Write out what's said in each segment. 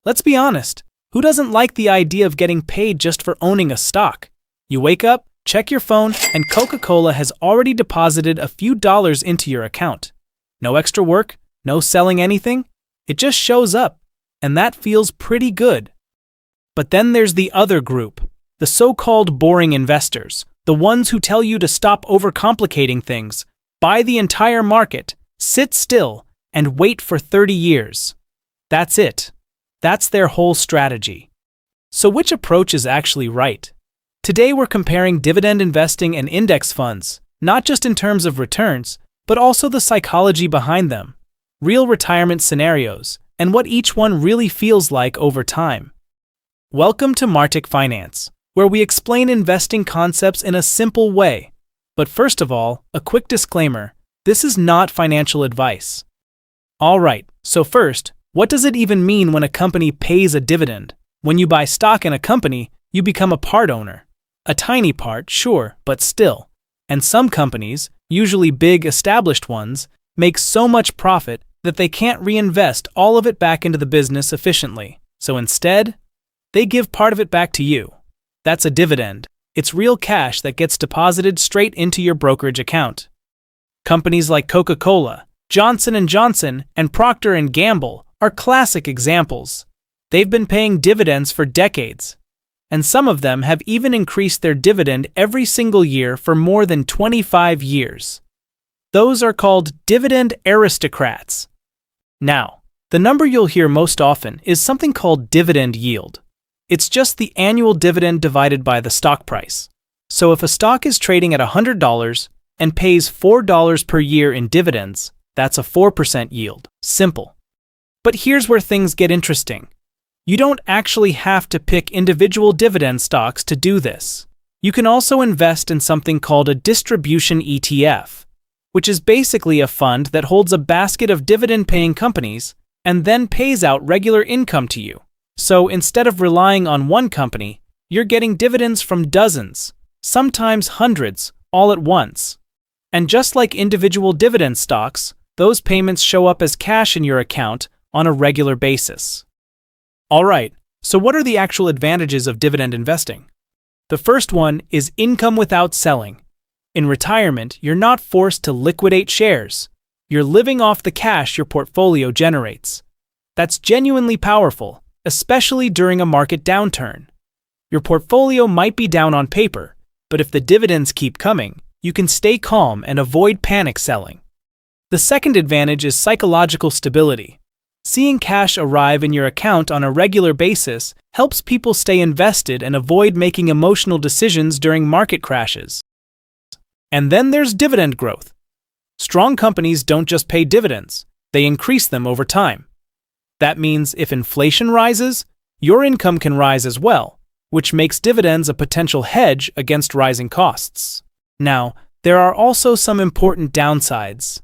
Let's be honest, who doesn't like the idea of getting paid just for owning a stock? You wake up, check your phone, and Coca-Cola has already deposited a few dollars into your account. No extra work, no selling anything. It just shows up, and that feels pretty good. But then there's the other group, the so-called boring investors, the ones who tell you to stop overcomplicating things, buy the entire market, sit still, and wait for 30 years. That's it. That's their whole strategy. So which approach is actually right? Today we're comparing dividend investing and index funds, not just in terms of returns, but also the psychology behind them, real retirement scenarios, and what each one really feels like over time. Welcome to Martic Finance, where we explain investing concepts in a simple way. But first of all, a quick disclaimer, this is not financial advice. Alright, so first, what does it even mean when a company pays a dividend? When you buy stock in a company, you become a part owner. A tiny part, sure, but still. And some companies, usually big established ones, make so much profit that they can't reinvest all of it back into the business efficiently. So instead, they give part of it back to you. That's a dividend. It's real cash that gets deposited straight into your brokerage account. Companies like Coca-Cola, Johnson & Johnson, and Procter & Gamble are classic examples. They've been paying dividends for decades, and some of them have even increased their dividend every single year for more than 25 years. Those are called Dividend Aristocrats. Now, the number you'll hear most often is something called Dividend Yield. It's just the annual dividend divided by the stock price. So if a stock is trading at $100 and pays $4 per year in dividends, that's a 4% yield. Simple. But here's where things get interesting. You don't actually have to pick individual dividend stocks to do this. You can also invest in something called a distribution ETF, which is basically a fund that holds a basket of dividend-paying companies and then pays out regular income to you. So instead of relying on one company, you're getting dividends from dozens, sometimes hundreds, all at once. And just like individual dividend stocks, those payments show up as cash in your account on a regular basis. Alright, so what are the actual advantages of dividend investing? The first one is income without selling. In retirement, you're not forced to liquidate shares. You're living off the cash your portfolio generates. That's genuinely powerful, especially during a market downturn. Your portfolio might be down on paper, but if the dividends keep coming, you can stay calm and avoid panic selling. The second advantage is psychological stability. Seeing cash arrive in your account on a regular basis helps people stay invested and avoid making emotional decisions during market crashes. And then there's dividend growth. Strong companies don't just pay dividends, they increase them over time. That means if inflation rises, your income can rise as well, which makes dividends a potential hedge against rising costs. Now, there are also some important downsides.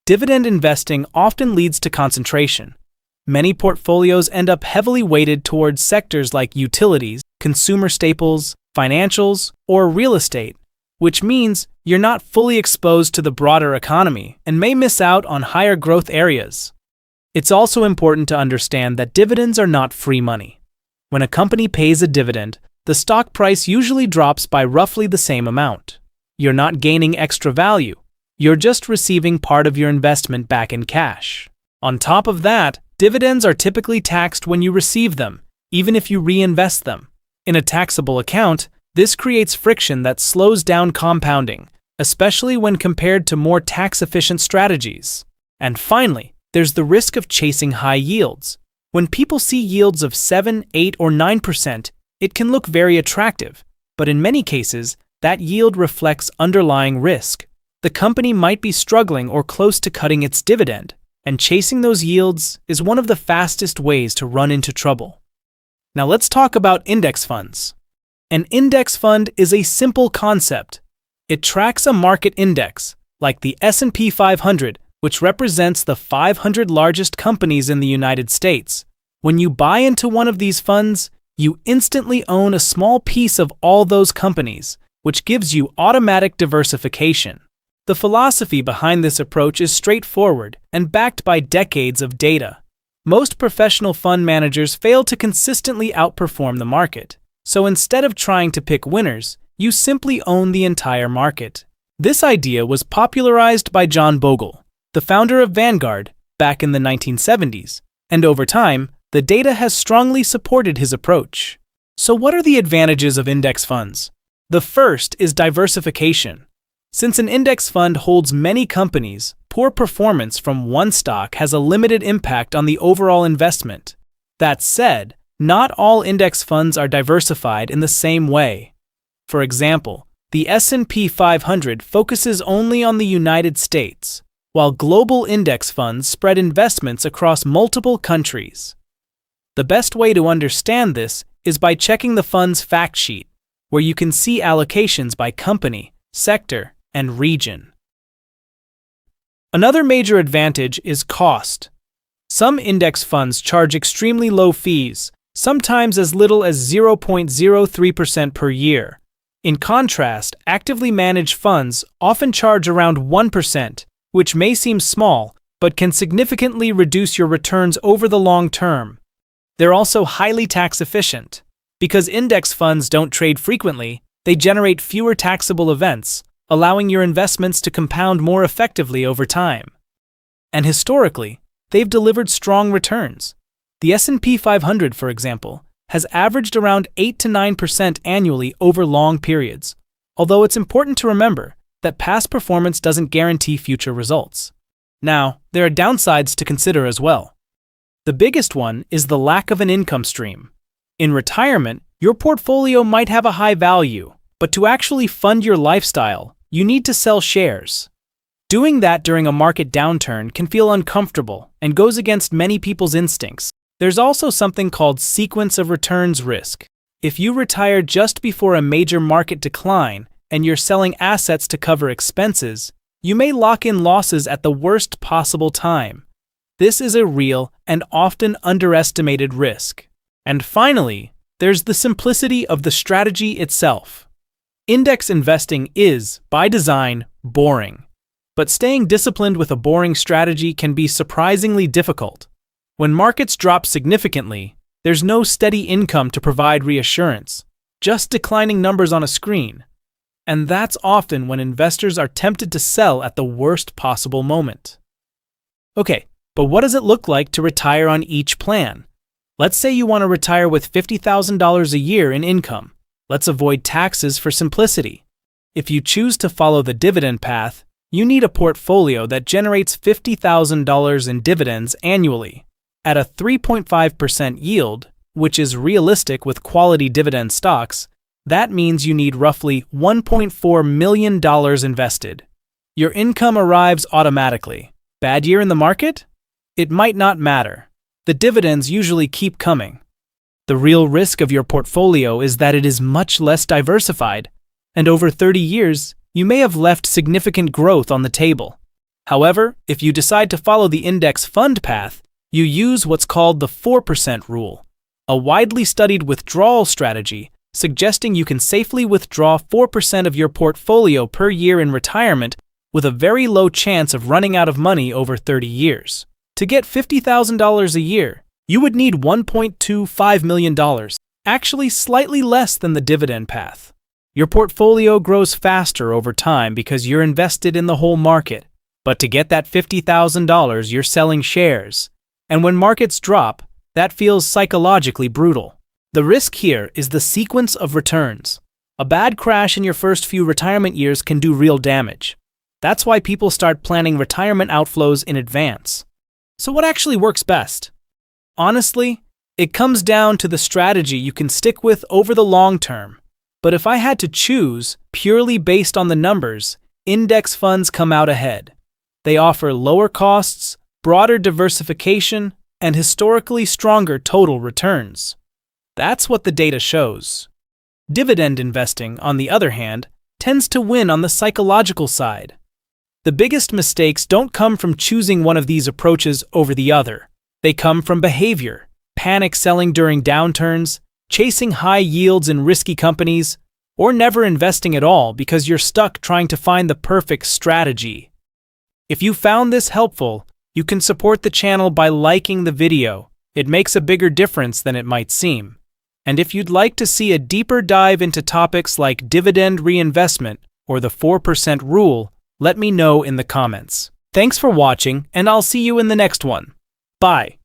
Dividend investing often leads to concentration. Many portfolios end up heavily weighted towards sectors like utilities, consumer staples, financials, or real estate, which means you're not fully exposed to the broader economy and may miss out on higher growth areas. It's also important to understand that dividends are not free money. When a company pays a dividend, the stock price usually drops by roughly the same amount. You're not gaining extra value. You're just receiving part of your investment back in cash. On top of that, dividends are typically taxed when you receive them, even if you reinvest them. In a taxable account, this creates friction that slows down compounding, especially when compared to more tax-efficient strategies. And finally, there's the risk of chasing high yields. When people see yields of 7, 8, or 9%, it can look very attractive, but in many cases, that yield reflects underlying risk. The company might be struggling or close to cutting its dividend, and chasing those yields is one of the fastest ways to run into trouble. Now let's talk about index funds. An index fund is a simple concept. It tracks a market index, like the S&P 500, which represents the 500 largest companies in the United States. When you buy into one of these funds, you instantly own a small piece of all those companies, which gives you automatic diversification. The philosophy behind this approach is straightforward and backed by decades of data. Most professional fund managers fail to consistently outperform the market, so instead of trying to pick winners, you simply own the entire market. This idea was popularized by John Bogle, the founder of Vanguard, back in the 1970s, and over time, the data has strongly supported his approach. So what are the advantages of index funds? The first is diversification. Since an index fund holds many companies, poor performance from one stock has a limited impact on the overall investment. That said, not all index funds are diversified in the same way. For example, the S&P 500 focuses only on the United States, while global index funds spread investments across multiple countries. The best way to understand this is by checking the fund's fact sheet, where you can see allocations by company, sector, and region. Another major advantage is cost. Some index funds charge extremely low fees, sometimes as little as 0.03% per year. In contrast, actively managed funds often charge around 1%, which may seem small, but can significantly reduce your returns over the long term. They're also highly tax efficient. Because index funds don't trade frequently, they generate fewer taxable events, allowing your investments to compound more effectively over time. And historically, they've delivered strong returns. The S&P 500, for example, has averaged around 8 to 9% annually over long periods, although it's important to remember that past performance doesn't guarantee future results. Now, there are downsides to consider as well. The biggest one is the lack of an income stream. In retirement, your portfolio might have a high value, but to actually fund your lifestyle, you need to sell shares. Doing that during a market downturn can feel uncomfortable and goes against many people's instincts. There's also something called sequence of returns risk. If you retire just before a major market decline and you're selling assets to cover expenses, you may lock in losses at the worst possible time. This is a real and often underestimated risk. And finally, there's the simplicity of the strategy itself. Index investing is, by design, boring. But staying disciplined with a boring strategy can be surprisingly difficult. When markets drop significantly, there's no steady income to provide reassurance, just declining numbers on a screen. And that's often when investors are tempted to sell at the worst possible moment. Okay, but what does it look like to retire on each plan? Let's say you want to retire with $50,000 a year in income. Let's avoid taxes for simplicity. If you choose to follow the dividend path, you need a portfolio that generates $50,000 in dividends annually. At a 3.5% yield, which is realistic with quality dividend stocks, that means you need roughly $1.4 million invested. Your income arrives automatically. Bad year in the market? It might not matter. The dividends usually keep coming. The real risk of your portfolio is that it is much less diversified, and over 30 years, you may have left significant growth on the table. However, if you decide to follow the index fund path, you use what's called the 4% rule, a widely studied withdrawal strategy suggesting you can safely withdraw 4% of your portfolio per year in retirement with a very low chance of running out of money over 30 years. To get $50,000 a year, you would need $1.25 million, actually slightly less than the dividend path. Your portfolio grows faster over time because you're invested in the whole market. But to get that $50,000, you're selling shares. And when markets drop, that feels psychologically brutal. The risk here is the sequence of returns. A bad crash in your first few retirement years can do real damage. That's why people start planning retirement outflows in advance. So what actually works best? Honestly, it comes down to the strategy you can stick with over the long term. But if I had to choose, purely based on the numbers, index funds come out ahead. They offer lower costs, broader diversification, and historically stronger total returns. That's what the data shows. Dividend investing, on the other hand, tends to win on the psychological side. The biggest mistakes don't come from choosing one of these approaches over the other. They come from behavior, panic selling during downturns, chasing high yields in risky companies, or never investing at all because you're stuck trying to find the perfect strategy. If you found this helpful, You can support the channel by liking the video. It makes a bigger difference than it might seem. And if you'd like to see a deeper dive into topics like dividend reinvestment or the 4% rule, let me know in the comments. Thanks for watching, and I'll see you in the next one. Bye.